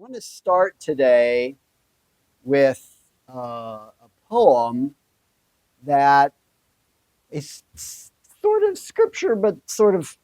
want to start today with a poem that is sort of scripture, but sort of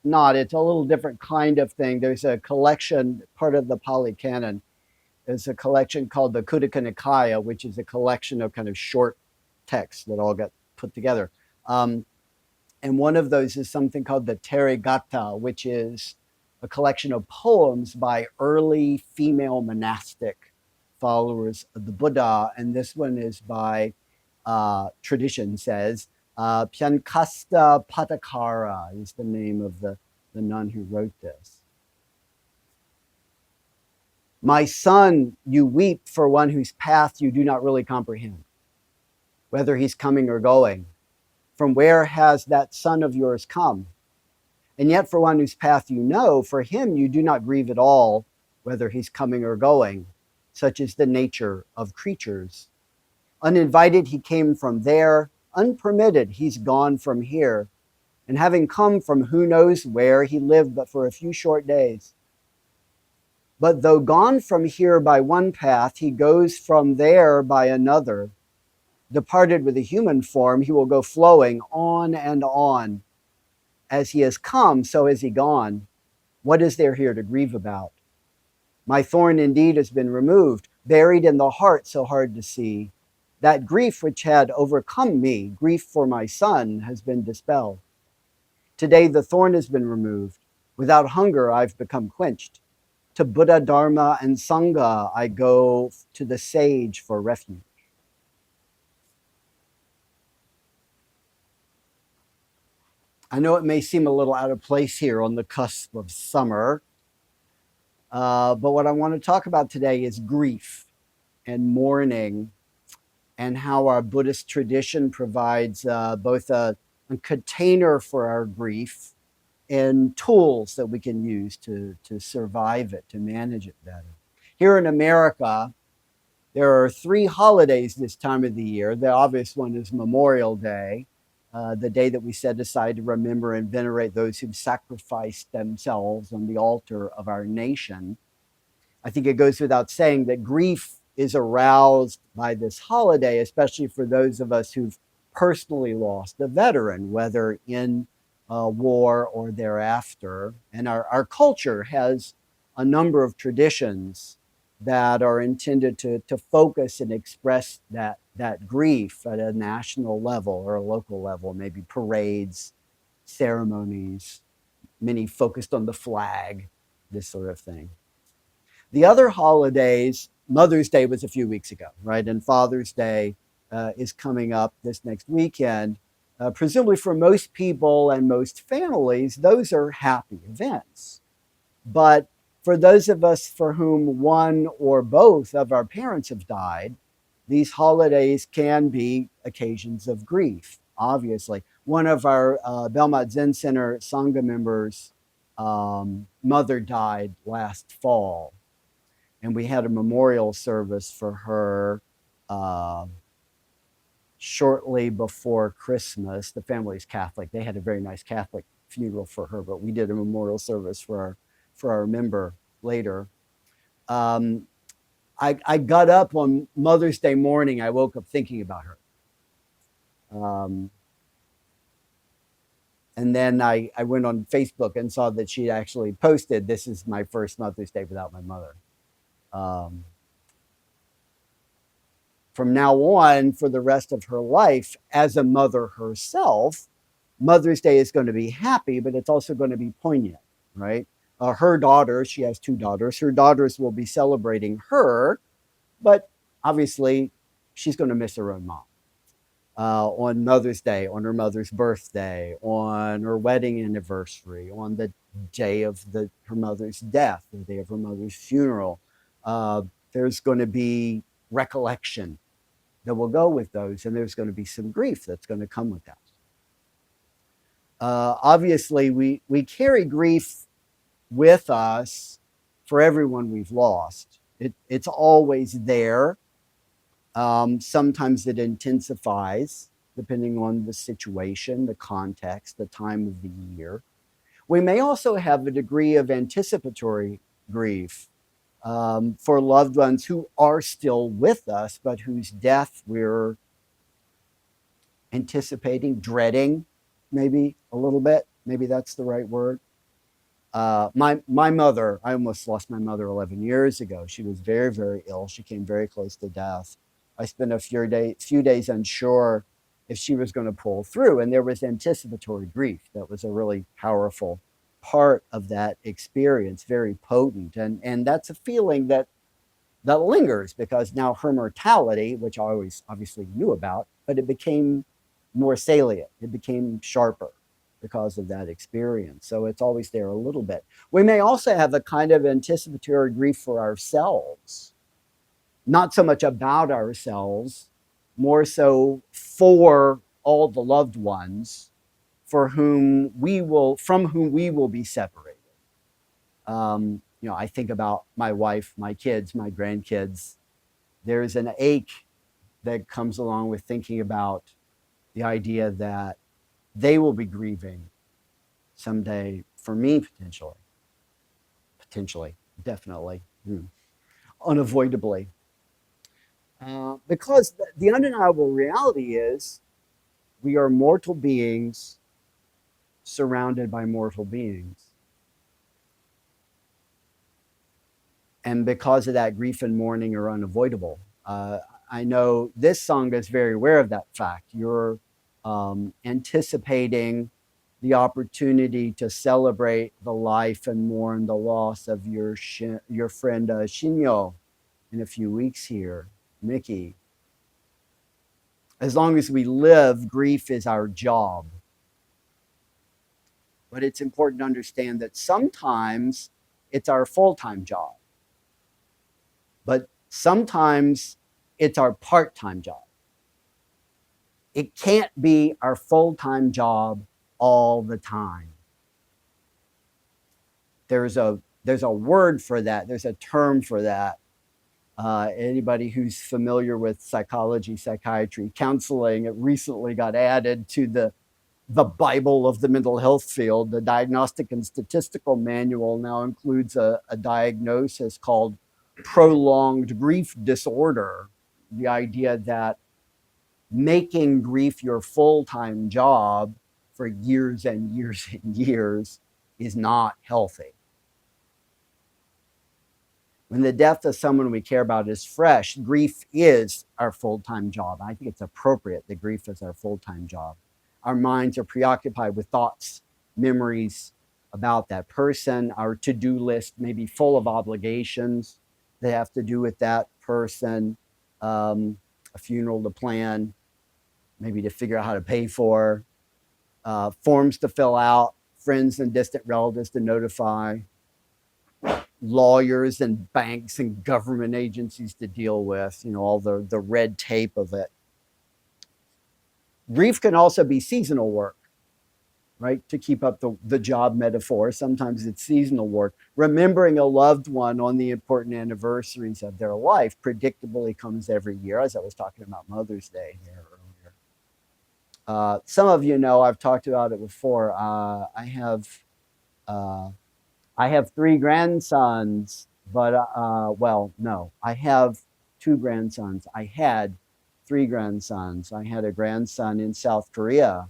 not. It's a little different kind of thing. There's a collection, part of the Pali Canon. There's a collection called the Khuddaka Nikaya, which is a collection of kind of short texts that all got put together. Um, and one of those is something called the Therigatha, which is a collection of poems by early female monastic followers of the Buddha. And this one is by, tradition says, Pyankasta Patakara is the name of the nun who wrote this. My son, you weep for one whose path you do not really comprehend, whether he's coming or going. From where has that son of yours come? And yet for one whose path you know, for him you do not grieve at all, whether he's coming or going. Such is the nature of creatures. Uninvited he came from there, unpermitted he's gone from here. And having come from who knows where, he lived but for a few short days. But though gone from here by one path, he goes from there by another. Departed with a human form, he will go flowing on and on. As he has come, so has he gone. What is there here to grieve about? My thorn indeed has been removed, buried in the heart so hard to see. That grief which had overcome me, grief for my son, has been dispelled. Today the thorn has been removed. Without hunger I've become quenched. To Buddha, Dharma, and Sangha I go, to the sage for refuge. I know it may seem a little out of place here on the cusp of summer, but what I want to talk about today is grief and mourning, and how our Buddhist tradition provides both a container for our grief and tools that we can use to survive it, to manage it better. Here in America, there are 3 holidays this time of the year. The obvious one is Memorial Day, the day that we set aside to remember and venerate those who've sacrificed themselves on the altar of our nation. I think it goes without saying that grief is aroused by this holiday, especially for those of us who've personally lost a veteran, whether in war or thereafter. And our culture has a number of traditions that are intended to focus and express that grief at a national level or a local level, maybe parades, ceremonies, many focused on the flag, this sort of thing. The other holidays, Mother's Day was a few weeks ago, right? And Father's Day is coming up this next weekend. Presumably for most people and most families, those are happy events. But for those of us for whom one or both of our parents have died, these holidays can be occasions of grief, obviously. One of our Belmont Zen Center Sangha members' mother died last fall, and we had a memorial service for her shortly before Christmas. The family's Catholic. They had a very nice Catholic funeral for her, but we did a memorial service for our member later. I got up on Mother's Day morning. I woke up thinking about her. And then I went on Facebook and saw that she actually posted, "This is my first Mother's Day without my mother." From now on, for the rest of her life, as a mother herself, Mother's Day is going to be happy, but it's also going to be poignant, right? Her daughters, she has 2 daughters, her daughters will be celebrating her, but obviously she's going to miss her own mom. On Mother's Day, on her mother's birthday, on her wedding anniversary, on the day of her mother's death, the day of her mother's funeral, there's going to be recollection that will go with those, and there's going to be some grief that's going to come with that. Obviously, we carry grief with us for everyone we've lost. It's always there. Sometimes it intensifies depending on the situation, the context, the time of the year. We may also have a degree of anticipatory grief. for loved ones who are still with us, but whose death we're anticipating, dreading, maybe a little bit. Maybe that's the right word. My mother, I almost lost my mother 11 years ago. She was very, very ill. She came very close to death. I spent a few days unsure if she was going to pull through, and there was anticipatory grief. That was a really powerful part of that experience, very potent, and that's a feeling that lingers because now her mortality, which I always obviously knew about, but it became more salient. It became sharper because of that experience. So it's always there a little bit. We may also have a kind of anticipatory grief for ourselves, not so much about ourselves, more so for all the loved ones from whom we will be separated. I think about my wife, my kids, my grandkids. There's an ache that comes along with thinking about the idea that they will be grieving someday for me, potentially, definitely, unavoidably. Because the undeniable reality is we are mortal beings surrounded by mortal beings. And because of that, grief and mourning are unavoidable. I know this Sangha is very aware of that fact. You're anticipating the opportunity to celebrate the life and mourn the loss of your friend Shinyo in a few weeks here, Mickey. As long as we live, grief is our job. But it's important to understand that sometimes it's our full-time job. But sometimes it's our part-time job. It can't be our full-time job all the time. There's a word for that. There's a term for that. Anybody who's familiar with psychology, psychiatry, counseling, it recently got added to the Bible of the mental health field. The Diagnostic and Statistical Manual now includes a diagnosis called prolonged grief disorder. The idea that making grief your full-time job for years and years and years is not healthy. When the death of someone we care about is fresh, grief is our full-time job. I think it's appropriate that grief is our full-time job. Our minds are preoccupied with thoughts, memories about that person. Our to-do list may be full of obligations that have to do with that person, a funeral to plan, maybe to figure out how to pay for, forms to fill out, friends and distant relatives to notify, lawyers and banks and government agencies to deal with, all the red tape of it. Grief can also be seasonal work, right? To keep up the job metaphor, sometimes it's seasonal work. Remembering a loved one on the important anniversaries of their life predictably comes every year, as I was talking about Mother's Day here earlier. Some of you know, I've talked about it before. I have 3 grandsons, but no, I have 2 grandsons. I had 3 grandsons. I had a grandson in South Korea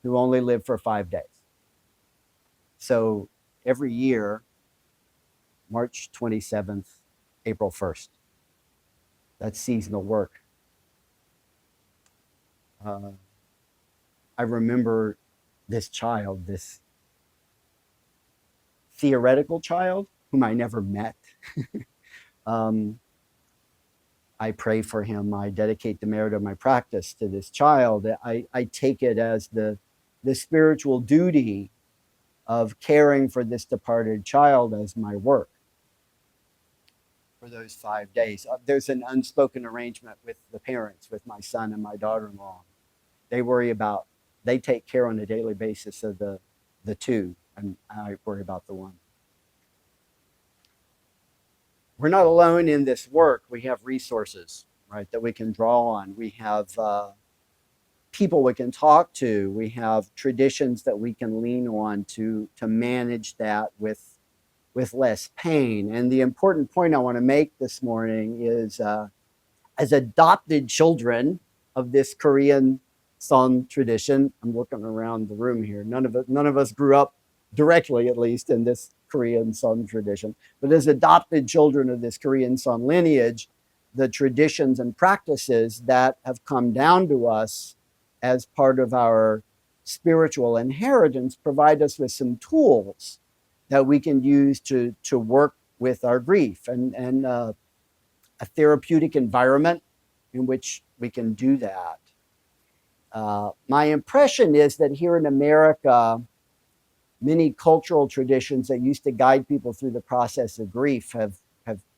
who only lived for 5 days. So every year, March 27th, April 1st, that's seasonal work. I remember this child, this theoretical child whom I never met. I pray for him. I dedicate the merit of my practice to this child. I take it as the spiritual duty of caring for this departed child as my work for those 5 days. There's an unspoken arrangement with the parents, with my son and my daughter-in-law. They take care on a daily basis of the 2, and I worry about the 1. We're not alone in this work. We have resources, right, that we can draw on. We have people we can talk to. We have traditions that we can lean on to manage that with with less pain. And the important point I want to make this morning is as adopted children of this Korean Son tradition, I'm looking around the room here. None of us grew up directly, at least, in this Korean Son tradition. But as adopted children of this Korean Son lineage, the traditions and practices that have come down to us as part of our spiritual inheritance provide us with some tools that we can use to work with our grief and a therapeutic environment in which we can do that. My impression is that here in America, many cultural traditions that used to guide people through the process of grief have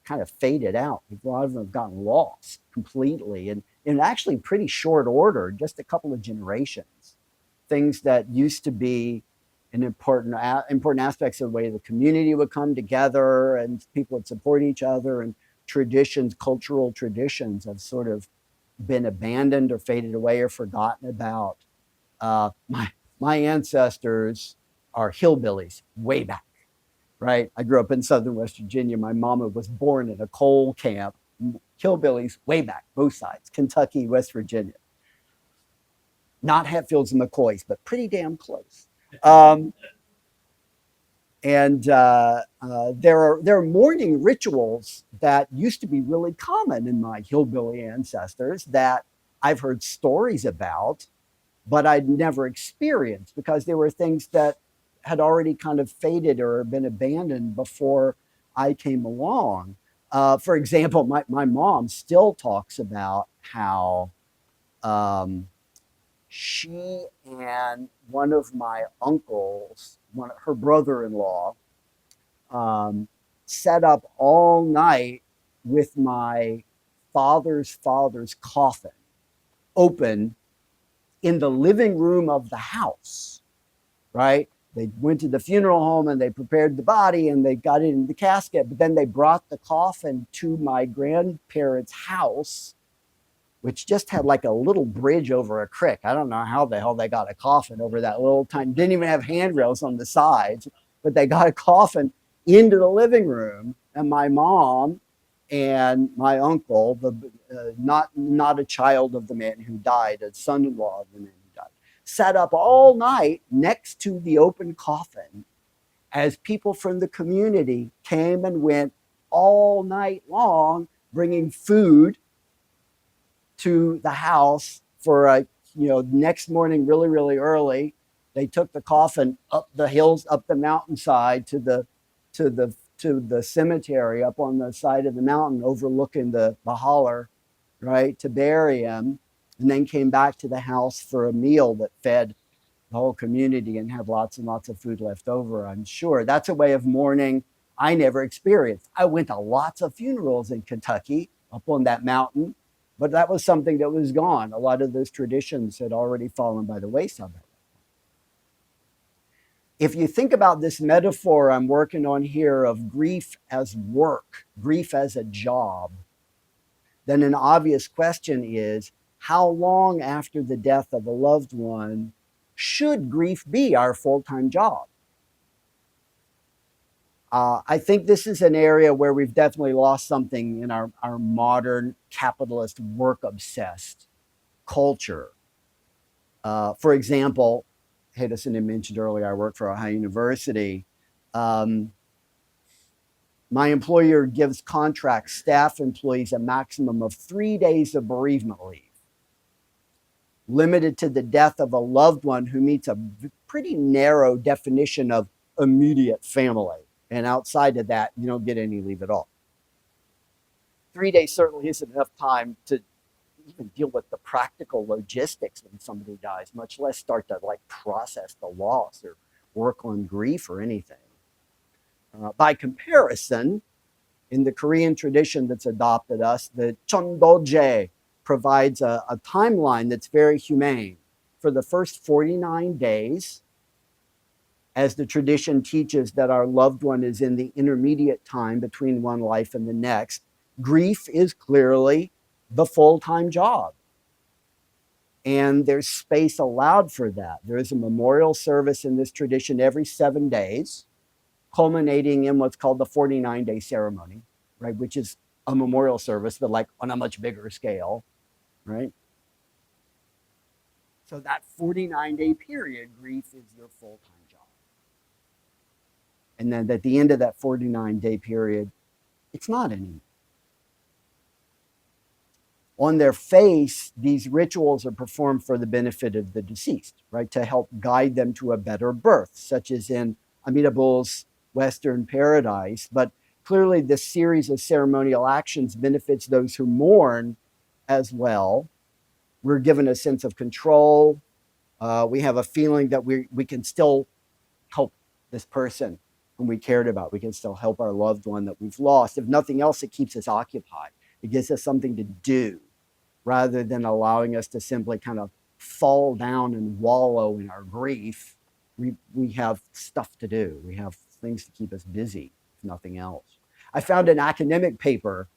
kind of faded out. A lot of them have gotten lost completely, and in actually pretty short order, just a couple of generations. Things that used to be an important aspects of the way the community would come together and people would support each other, and traditions, cultural traditions, have sort of been abandoned or faded away or forgotten about. My ancestors are hillbillies way back, right? I grew up in southern West Virginia. My mama was born in a coal camp. Hillbillies way back, both sides, Kentucky, West Virginia. Not Hatfields and McCoys, but pretty damn close. And there are mourning rituals that used to be really common in my hillbilly ancestors that I've heard stories about, but I'd never experienced because they were things that had already kind of faded or been abandoned before I came along. For example, my mom still talks about how she and one of my uncles, her brother-in-law, sat up all night with my father's coffin open in the living room of the house, right? They went to the funeral home and they prepared the body and they got it in the casket, but then they brought the coffin to my grandparents' house, which just had like a little bridge over a creek. I don't know how the hell they got a coffin over that little tiny, didn't even have handrails on the sides, but they got a coffin into the living room. And my mom and my uncle, not a child of the man who died, a son-in-law of the man who died, sat up all night next to the open coffin as people from the community came and went all night long, bringing food to the house for next morning really early. They took the coffin up the hills, up the mountainside to the cemetery up on the side of the mountain overlooking the holler, right, to bury him, and then came back to the house for a meal that fed the whole community and had lots and lots of food left over, I'm sure. That's a way of mourning I never experienced. I went to lots of funerals in Kentucky up on that mountain, but that was something that was gone. A lot of those traditions had already fallen by the wayside. If you think about this metaphor I'm working on here of grief as work, grief as a job, then an obvious question is, how long after the death of a loved one should grief be our full-time job? I think this is an area where we've definitely lost something in our modern capitalist work-obsessed culture. For example, Hedison had mentioned earlier, I work for Ohio University. My employer gives contract staff employees a maximum of 3 days of bereavement leave, limited to the death of a loved one who meets a pretty narrow definition of immediate family. And outside of that, you don't get any leave at all. 3 days certainly isn't enough time to even deal with the practical logistics when somebody dies, much less start to process the loss or work on grief or anything. By comparison, in the Korean tradition that's adopted us, the Chondoje provides a timeline that's very humane. For the first 49 days, as the tradition teaches that our loved one is in the intermediate time between one life and the next, grief is clearly the full-time job. And there's space allowed for that. There is a memorial service in this tradition every 7 days, culminating in what's called the 49-day ceremony, right, which is a memorial service, but like on a much bigger scale, right? So that 49-day period, grief is your full-time job. And then at the end of that 49-day period, it's not anymore. On their face, these rituals are performed for the benefit of the deceased, right? To help guide them to a better birth, such as in Amitabha's Western paradise. But clearly, this series of ceremonial actions benefits those who mourn as well. We're given a sense of control. We have a feeling that we can still help this person whom we cared about. We can still help our loved one that we've lost. If nothing else, it keeps us occupied. It gives us something to do rather than allowing us to simply kind of fall down and wallow in our grief. We have stuff to do. We have things to keep us busy, if nothing else. I found an academic paper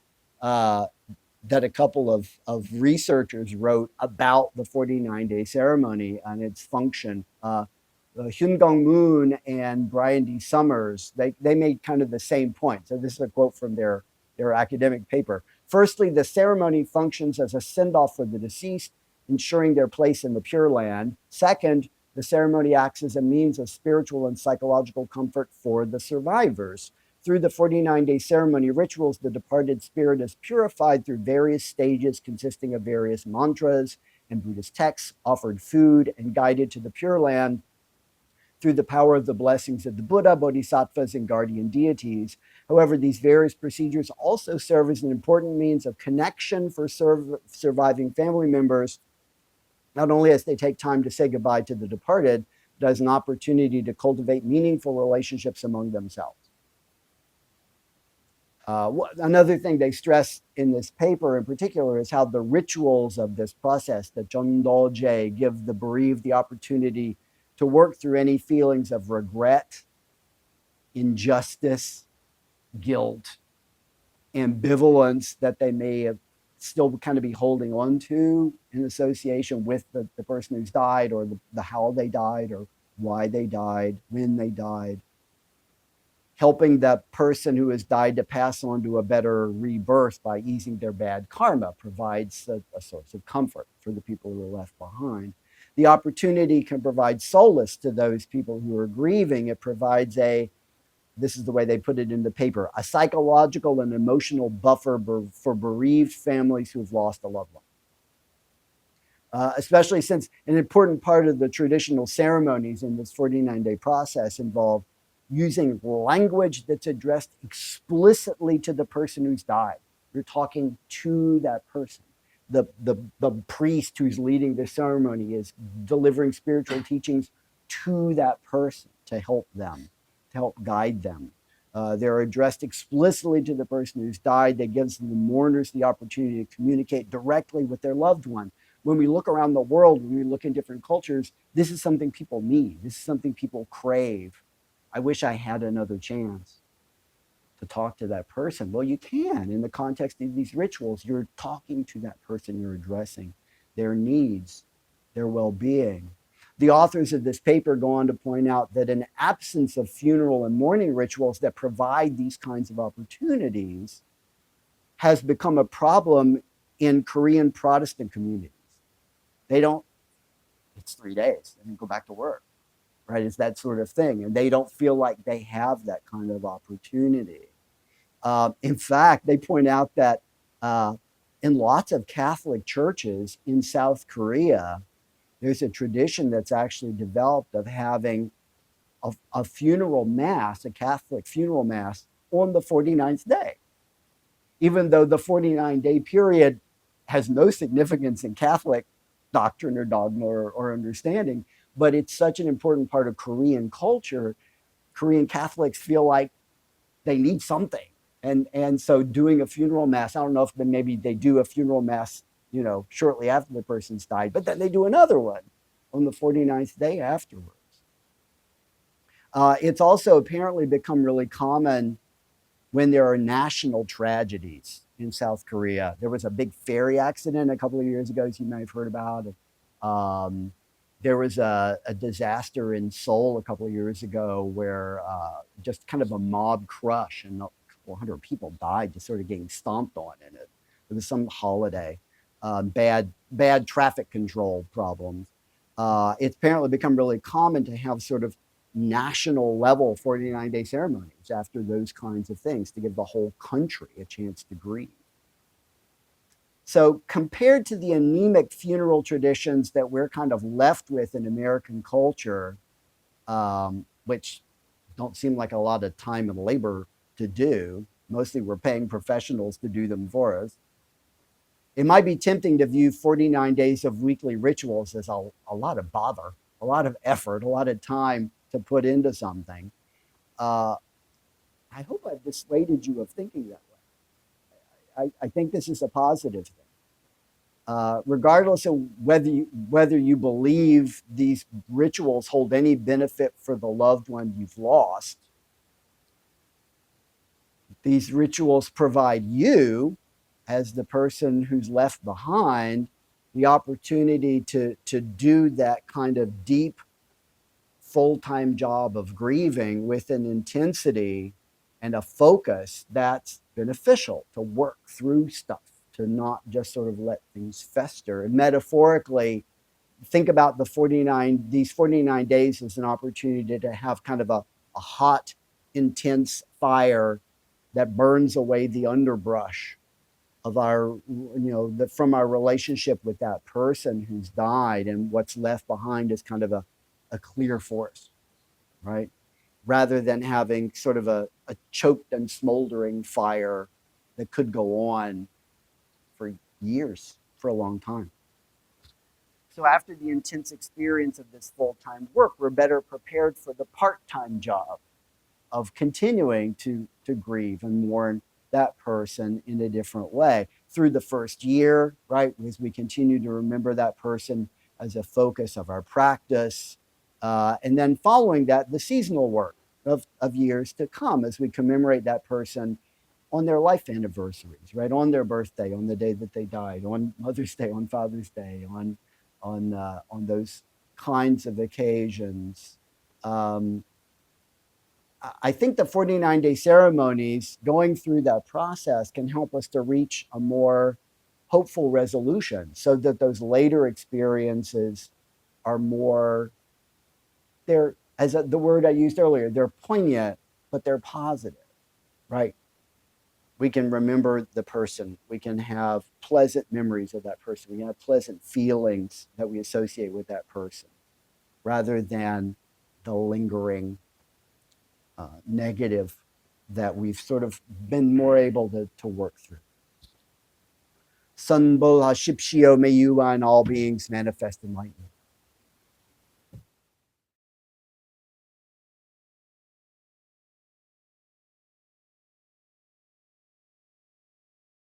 that a couple of researchers wrote about the 49-day ceremony and its function. Hyun Gong Moon and Brian D. Summers, they made kind of the same point. So this is a quote from their academic paper. Firstly, the ceremony functions as a send-off for the deceased, ensuring their place in the Pure Land. Second, the ceremony acts as a means of spiritual and psychological comfort for the survivors. Through the 49-day ceremony rituals, the departed spirit is purified through various stages consisting of various mantras and Buddhist texts, offered food, and guided to the Pure Land through the power of the blessings of the Buddha, bodhisattvas, and guardian deities. However, these various procedures also serve as an important means of connection for surviving family members, not only as they take time to say goodbye to the departed, but as an opportunity to cultivate meaningful relationships among themselves. Another thing they stress in this paper in particular is how the rituals of this process, the Jeondoje, give the bereaved the opportunity to work through any feelings of regret, injustice, guilt, ambivalence that they may have still kind of be holding on to in association with the person who's died, or the how they died, or why they died, when they died. Helping that person who has died to pass on to a better rebirth by easing their bad karma provides a source of comfort for the people who are left behind. The opportunity can provide solace to those people who are grieving. It provides this is the way they put it in the paper, a psychological and emotional buffer for bereaved families who've lost a loved one. Especially since an important part of the traditional ceremonies in this 49-day process involve using language that's addressed explicitly to the person who's died. You're talking to that person. The priest who's leading the ceremony is delivering spiritual teachings to that person to help them, to help guide them. They're addressed explicitly to the person who's died. That gives the mourners the opportunity to communicate directly with their loved one. When we look around the world, when we look in different cultures, this is something people need. This is something people crave. I wish I had another chance to talk to that person. Well, you can. In the context of these rituals, you're talking to that person, you're addressing their needs, their well-being. The authors of this paper go on to point out that an absence of funeral and mourning rituals that provide these kinds of opportunities has become a problem in Korean Protestant communities. They don't, it's 3 days, and then go back to work. Right, it's that sort of thing, and they don't feel like they have that kind of opportunity. In fact, they point out that in lots of Catholic churches in South Korea, there's a tradition that's actually developed of having a funeral mass, a Catholic funeral mass, on the 49th day. Even though the 49-day period has no significance in Catholic doctrine or dogma or understanding, but it's such an important part of Korean culture. Korean Catholics feel like they need something. And so doing a funeral mass, I don't know if maybe they do a funeral mass, shortly after the person's died, but then they do another one on the 49th day afterwards. It's also apparently become really common when there are national tragedies in South Korea. There was a big ferry accident a couple of years ago, as you may have heard about. There was a disaster in Seoul a couple of years ago where just kind of a mob crush and a couple hundred people died just sort of getting stomped on in it. It was some holiday. Bad traffic control problems. It's apparently become really common to have sort of national level 49-day ceremonies after those kinds of things to give the whole country a chance to grieve. So compared to the anemic funeral traditions that we're kind of left with in American culture, which don't seem like a lot of time and labor to do, mostly we're paying professionals to do them for us, it might be tempting to view 49 days of weekly rituals as a lot of bother, a lot of effort, a lot of time to put into something. I hope I've dissuaded you of thinking that way. I think this is a positive thing. Regardless of whether you believe these rituals hold any benefit for the loved one you've lost, these rituals provide you, as the person who's left behind, the opportunity to do that kind of deep, full-time job of grieving with an intensity and a focus that's beneficial, to work through stuff, to not just sort of let things fester. And metaphorically, think about these 49 days as an opportunity to have kind of a hot, intense fire that burns away the underbrush of from our relationship with that person who's died, and what's left behind is kind of a clear forest, right? Rather than having sort of a choked and smoldering fire that could go on for years, for a long time. So after the intense experience of this full-time work, we're better prepared for the part-time job of continuing to grieve and mourn that person in a different way through the first year, right? As we continue to remember that person as a focus of our practice. And then following that, the seasonal work of years to come as we commemorate that person on their life anniversaries, right? On their birthday, on the day that they died, on Mother's Day, on Father's Day, on those kinds of occasions. I think the 49-day ceremonies, going through that process, can help us to reach a more hopeful resolution so that those later experiences are more, they're, the word I used earlier, they're poignant, but they're positive, right? We can remember the person. We can have pleasant memories of that person. We can have pleasant feelings that we associate with that person rather than the lingering negative that we've sort of been more able to work through. Sunbol Hashipshio, may you and all beings manifest enlightenment.